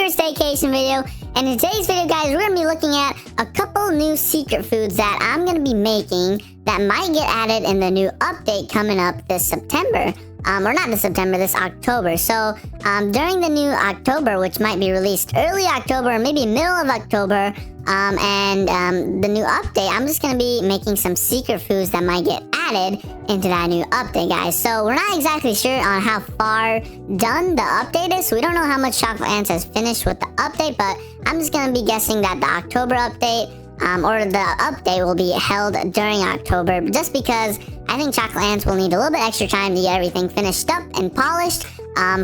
another staycation video. And in today's video, guys, we're gonna be looking at a couple new secret foods that I'm gonna be making that might get added in the new update coming up this September. Or not this September, this October. So during the new October, which might be released early October or maybe middle of October, the new update, I'm just gonna be making some secret foods that might get added into that new update, guys. So we're not exactly sure on how far done the update is, so we don't know how much Chocolate Ants has finished with the update, but I'm just gonna be guessing that the October update or the update will be held during October, just because I think Chocolate Ants will need a little bit extra time to get everything finished up and polished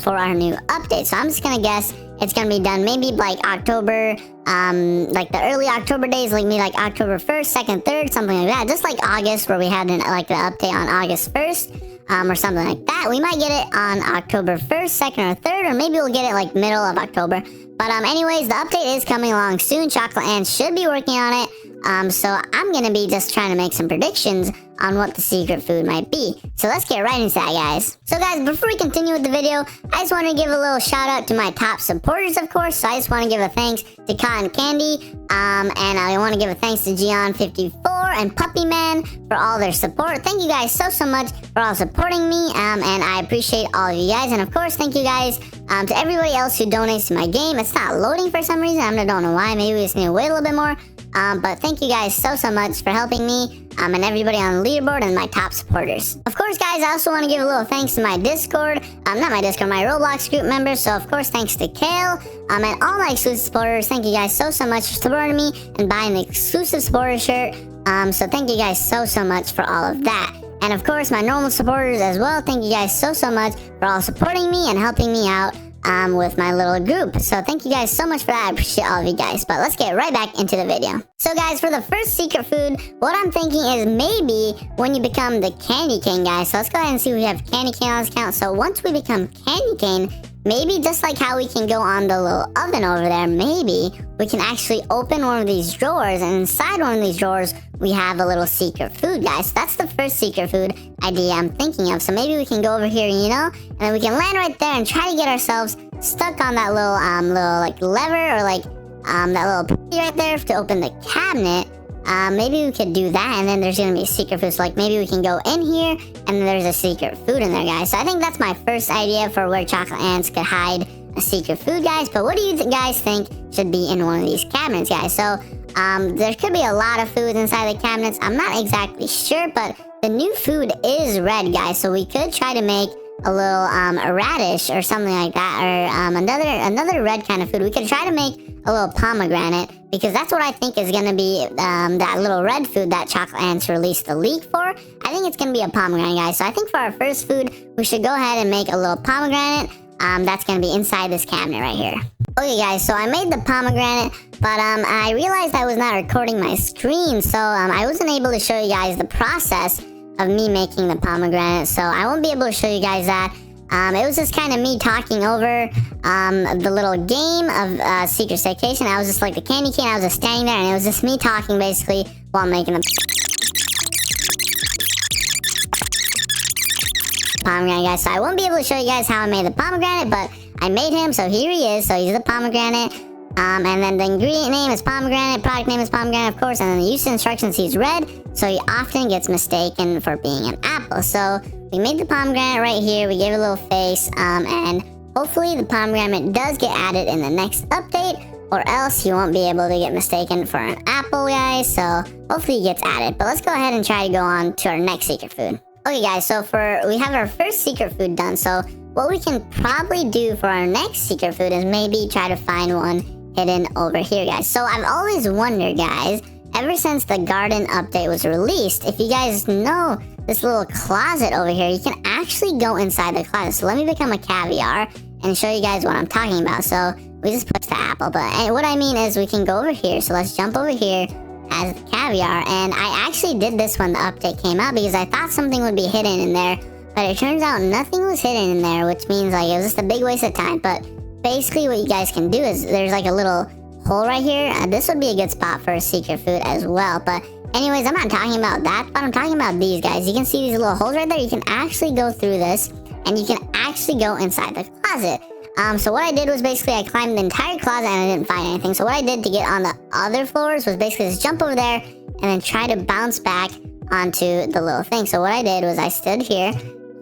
for our new update. So I'm just gonna guess it's gonna be done maybe like October, like the early October days, like maybe like October 1st, 2nd, 3rd, something like that. Just like August, where we had like the update on August 1st, or something like that. We might get it on October 1st, 2nd, or 3rd, or maybe we'll get it like middle of October. But anyways, the update is coming along soon. Chocolate Ants should be working on it. So I'm gonna be just trying to make some predictions on what the secret food might be. So let's get right into that, guys. So guys, before we continue with the video, I just want to give a little shout out to my top supporters, of course. So I just want to give a thanks to Cotton Candy, and I want to give a thanks to Gion54 and Puppy Man for all their support. Thank you guys so much for all supporting me, and I appreciate all of you guys. And of course, thank you guys to everybody else who donates to my game. It's not loading for some reason. I don't know why. Maybe we just need to wait a little bit more. But thank you guys so much for helping me, and everybody on the leaderboard and my top supporters. Of course, guys, I also want to give a little thanks to my Discord, not my Discord, my Roblox group members. So of course, thanks to Kale, and all my exclusive supporters. Thank you guys so much for supporting me and buying the exclusive supporter shirt. So thank you guys so much for all of that. And of course, my normal supporters as well. Thank you guys so much for all supporting me and helping me out with my little group. So thank you guys so much for that. I appreciate all of you guys. But let's get right back into the video. So guys, for the first secret food, what I'm thinking is maybe when you become the Candy Cane, guys. So let's go ahead and see if we have Candy Cane on this account. So once we become Candy Cane, maybe just like how we can go on the little oven over there, maybe we can actually open one of these drawers, and inside one of these drawers we have a little secret food, guys. So that's the first secret food idea I'm thinking of. So maybe we can go over here, you know, and then we can land right there and try to get ourselves stuck on that little like lever, or like that little p right there to open the cabinet. Maybe we could do that, and then there's gonna be a secret food. So like maybe we can go in here, and then there's a secret food in there, guys. So I think that's my first idea for where Chocolate Ants could hide a secret food, guys. But what do you guys think should be in one of these cabinets, guys? So there could be a lot of food inside the cabinets. I'm not exactly sure, but the new food is red, guys. So we could try to make a little a radish or something like that, or another red kind of food. We could try to make a little pomegranate, because that's what I think is gonna be that little red food that Chocolate Ants released the leak for. I think it's gonna be a pomegranate, guys. So I think for our first food, we should go ahead and make a little pomegranate. That's gonna be inside this cabinet right here. Okay, guys, so I made the pomegranate, but I realized I was not recording my screen, so I wasn't able to show you guys the process of me making the pomegranate, so I won't be able to show you guys that. It was just kind of me talking over the little game of Secret Staycation. I was just like the Candy Cane. I was just standing there, and it was just me talking basically while making the pomegranate, guys. So I won't be able to show you guys how I made the pomegranate, but I made him, so here he is. So he's the pomegranate. And then the ingredient name is pomegranate, product name is pomegranate, of course, and then the use instructions, he's red, so he often gets mistaken for being an apple. So we made the pomegranate right here, we gave it a little face, and hopefully the pomegranate does get added in the next update, or else he won't be able to get mistaken for an apple, guys. So hopefully he gets added. But let's go ahead and try to go on to our next secret food. Okay, guys, so we have our first secret food done. So what we can probably do for our next secret food is maybe try to find one hidden over here, guys. So I've always wondered, guys, ever since the garden update was released, if you guys know this little closet over here, you can actually go inside the closet. So let me become a caviar and show you guys what I'm talking about. So we just pushed the apple, but what I mean is we can go over here. So let's jump over here as the caviar, and I actually did this when the update came out because I thought something would be hidden in there, but it turns out nothing was hidden in there, which means like it was just a big waste of time. But basically what you guys can do is there's like a little hole right here, and this would be a good spot for a secret food as well. But anyways, I'm not talking about that, but I'm talking about these, guys. You can see these little holes right there. You can actually go through this, and you can actually go inside the closet. So what I did was basically I climbed the entire closet and I didn't find anything. So what I did to get on the other floors was basically just jump over there and then try to bounce back onto the little thing. So what I did was I stood here.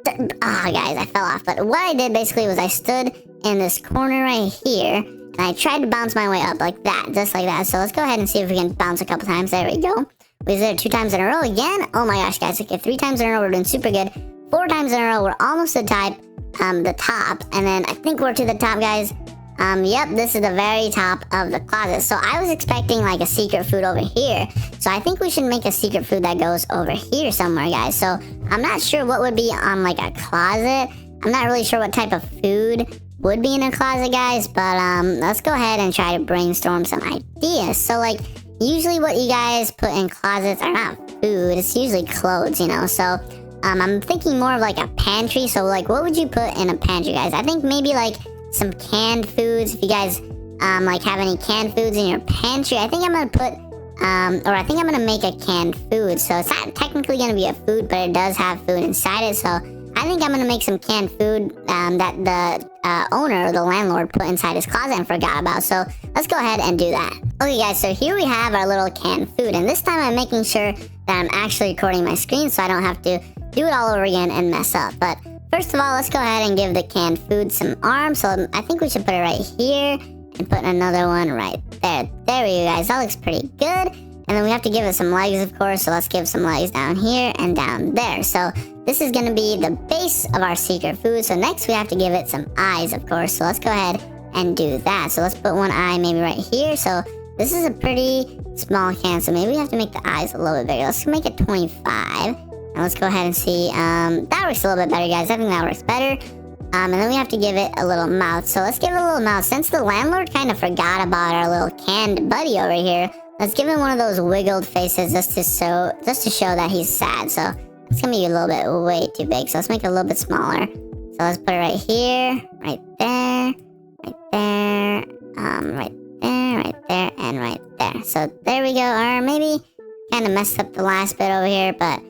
Guys, I fell off. But what I did basically was I stood in this corner right here and I tried to bounce my way up like that, just like that. So let's go ahead and see if we can bounce a couple times. There we go. We did it 2 times in a row again. Oh my gosh, guys. Okay, 3 times in a row. We're doing super good. 4 times in a row. We're almost to the top. And then I think we're to the top, guys. Yep, this is the very top of the closet. So I was expecting like a secret food over here. So I think we should make a secret food that goes over here somewhere, guys. So I'm not sure what would be on like a closet. I'm not really sure what type of food would be in a closet, guys. But let's go ahead and try to brainstorm some ideas. So like usually what you guys put in closets are not food. It's usually clothes, you know. So I'm thinking more of like a pantry. So like what would you put in a pantry, guys? I think maybe like some canned foods. If you guys like have any canned foods in your pantry, I think I'm gonna put I think I'm gonna make a canned food. So it's not technically gonna be a food, but it does have food inside it. So I think I'm gonna make some canned food that the owner or the landlord put inside his closet and forgot about. So let's go ahead and do that. Okay, guys, so here we have our little canned food, and this time I'm making sure that I'm actually recording my screen so I don't have to do it all over again and mess up. But first of all, let's go ahead and give the canned food some arms. So I think we should put it right here and put another one right there. There we go, guys. That looks pretty good. And then we have to give it some legs, of course. So let's give some legs down here and down there. So this is going to be the base of our secret food. So next we have to give it some eyes, of course. So let's go ahead and do that. So let's put one eye maybe right here. So this is a pretty small can. So maybe we have to make the eyes a little bit bigger. Let's make it 25. And let's go ahead and see. That works a little bit better, guys. I think that works better. And then we have to give it a little mouth. So let's give it a little mouth. Since the landlord kind of forgot about our little canned buddy over here, let's give him one of those wiggled faces just to show that he's sad. So it's gonna be a little bit way too big. So let's make it a little bit smaller. So let's put it right here, right there, right there, right there, right there, and right there. So there we go. Or maybe kind of messed up the last bit over here, but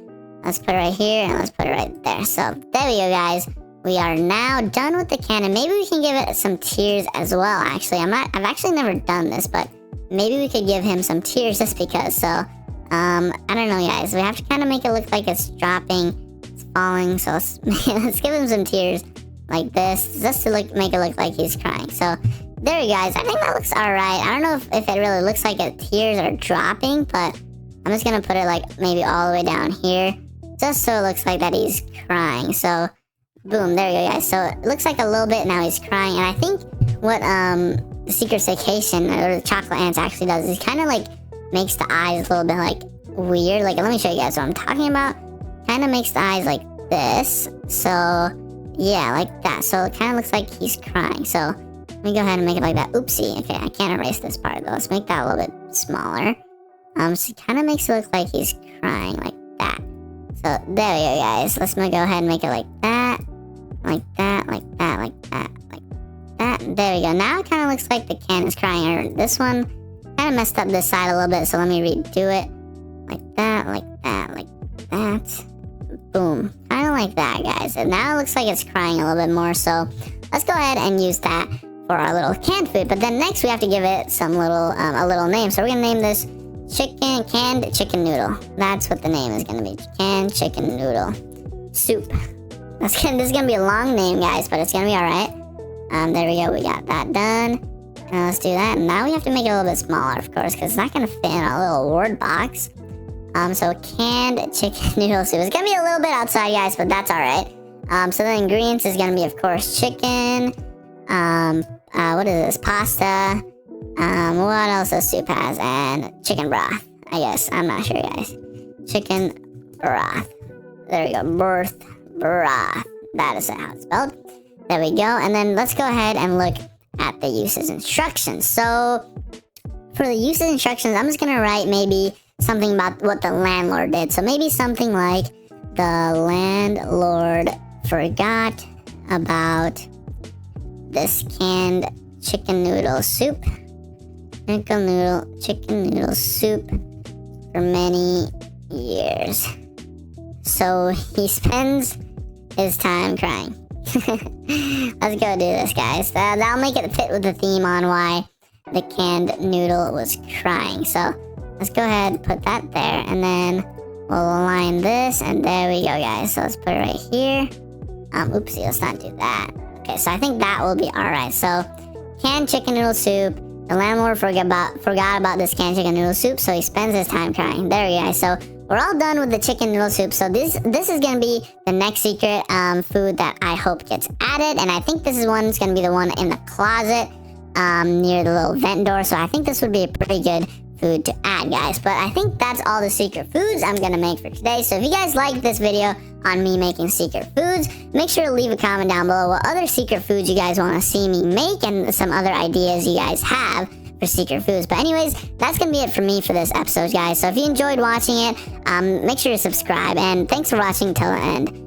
let's put it right here and let's put it right there. So there we go, guys. We are now done with the can, and maybe we can give it some tears as well. Actually, I've actually never done this, but maybe we could give him some tears just because. So I don't know, guys. We have to kind of make it look like it's dropping, it's falling. So let's give him some tears like this, just to make it look like he's crying. So there you guys. I think that looks all right. I don't know if it really looks like tears are dropping, but I'm just gonna put it like maybe all the way down here, just so it looks like that he's crying. So boom, there you go, guys. So it looks like a little bit now he's crying. And I think what the secret Staycation or the chocolate ants actually does is kind of like makes the eyes a little bit like weird. Like, let me show you guys what I'm talking about. Kind of makes the eyes like this. So yeah, like that. So it kind of looks like he's crying. So let me go ahead and make it like that. Oopsie. Okay, I can't erase this part though. Let's make that a little bit smaller. So it kind of makes it look like he's crying like that. So there we go, guys. Let's go ahead and make it like that. Like that, like that, like that, like that. There we go. Now it kind of looks like the can is crying. Or this one kind of messed up this side a little bit, so let me redo it. Like that, like that, like that. Boom. Kind of like that, guys. And now it looks like it's crying a little bit more, so let's go ahead and use that for our little canned food. But then next we have to give it some a little name. So we're going to name this canned chicken noodle. That's what the name is going to be. Canned chicken noodle soup. This is gonna be a long name, guys, but it's gonna be all right. There we go. We got that done. And let's do that. And now we have to make it a little bit smaller, of course, because it's not gonna fit in our little word box. So canned chicken noodle soup. It's gonna be a little bit outside, guys, but that's all right. So the ingredients is gonna be, of course, chicken. What is this? Pasta. What else does soup has? And chicken broth. I guess. I'm not sure, guys. Chicken broth. There we go. Broth. That is how it's spelled. There we go. And then let's go ahead and look at the uses instructions. So for the uses instructions, I'm just gonna write maybe something about what the landlord did. So maybe something like the landlord forgot about this canned chicken noodle soup. Chicken noodle soup for many years. So he spends his time crying. Let's go do this, guys. That'll make it fit with the theme on why the canned noodle was crying. So let's go ahead and put that there, and then we'll align this, and there we go, guys. So let's put it right here. Oopsie, let's not do that. Okay, so I think that will be alright. So canned chicken noodle soup. The landlord forgot about this canned chicken noodle soup, so he spends his time crying. There we go, guys. So we're all done with the chicken noodle soup. So this is gonna be the next secret food that I hope gets added, and I think this is one's gonna be the one in the closet near the little vent door. So I think this would be a pretty good food to add, guys. But I think that's all the secret foods I'm gonna make for today. So if you guys like this video on me making secret foods, make sure to leave a comment down below what other secret foods you guys want to see me make, and some other ideas you guys have for secret foods. But anyways, that's gonna be it for me for this episode, guys. So if you enjoyed watching it, make sure to subscribe, and thanks for watching till the end.